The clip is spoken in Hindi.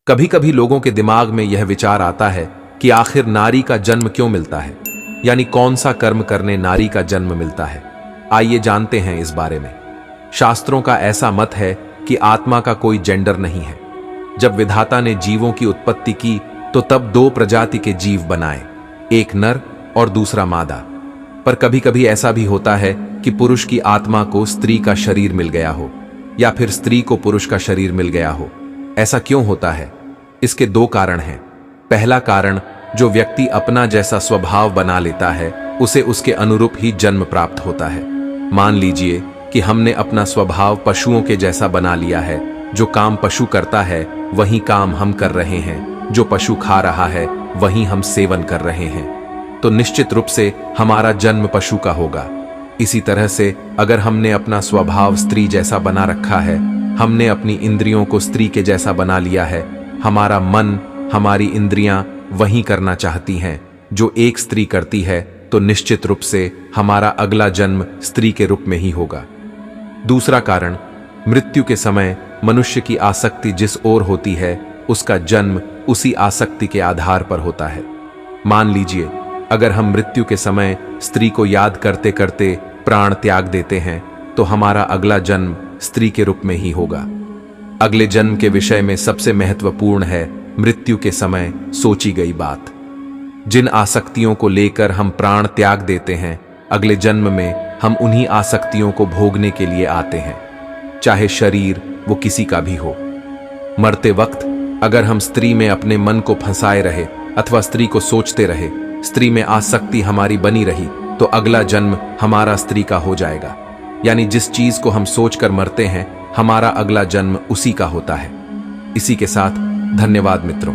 कभी कभी लोगों के दिमाग में यह विचार आता है कि आखिर नारी का जन्म क्यों मिलता है, यानी कौन सा कर्म करने नारी का जन्म मिलता है। आइए जानते हैं इस बारे में। शास्त्रों का ऐसा मत है कि आत्मा का कोई जेंडर नहीं है। जब विधाता ने जीवों की उत्पत्ति की तो तब दो प्रजाति के जीव बनाए, एक नर और दूसरा मादा। पर कभी कभी ऐसा भी होता है कि पुरुष की आत्मा को स्त्री का शरीर मिल गया हो या फिर स्त्री को पुरुष का शरीर मिल गया हो। ऐसा क्यों होता है? इसके दो कारण हैं। पहला कारण, जो व्यक्ति अपना जैसा स्वभाव बना लेता है उसे उसके अनुरूप ही जन्म प्राप्त होता है। मान लीजिए कि हमने अपना स्वभाव पशुओं के जैसा बना लिया है। जो काम पशु करता है वही काम हम कर रहे हैं, जो पशु खा रहा है वही हम सेवन कर रहे हैं, तो निश्चित रूप से हमारा जन्म पशु का होगा। इसी तरह से अगर हमने अपना स्वभाव स्त्री जैसा बना रखा है, हमने अपनी इंद्रियों को स्त्री के जैसा बना लिया है, हमारा मन, हमारी इंद्रियां वही करना चाहती हैं जो एक स्त्री करती है, तो निश्चित रूप से हमारा अगला जन्म स्त्री के रूप में ही होगा। दूसरा कारण, मृत्यु के समय मनुष्य की आसक्ति जिस ओर होती है उसका जन्म उसी आसक्ति के आधार पर होता है। मान लीजिए अगर हम मृत्यु के समय स्त्री को याद करते करते प्राण त्याग देते हैं तो हमारा अगला जन्म स्त्री के रूप में ही होगा। अगले जन्म के विषय में सबसे महत्वपूर्ण है मृत्यु के समय सोची गई बात। जिन आसक्तियों को लेकर हम प्राण त्याग देते हैं, अगले जन्म में हम उन्हीं आसक्तियों को भोगने के लिए आते हैं, चाहे शरीर वो किसी का भी हो। मरते वक्त अगर हम स्त्री में अपने मन को फंसाए रहे अथवा स्त्री को सोचते रहे, स्त्री में आसक्ति हमारी बनी रही, तो अगला जन्म हमारा स्त्री का हो जाएगा। यानी जिस चीज को हम सोचकर मरते हैं, हमारा अगला जन्म उसी का होता है। इसी के साथ धन्यवाद मित्रों।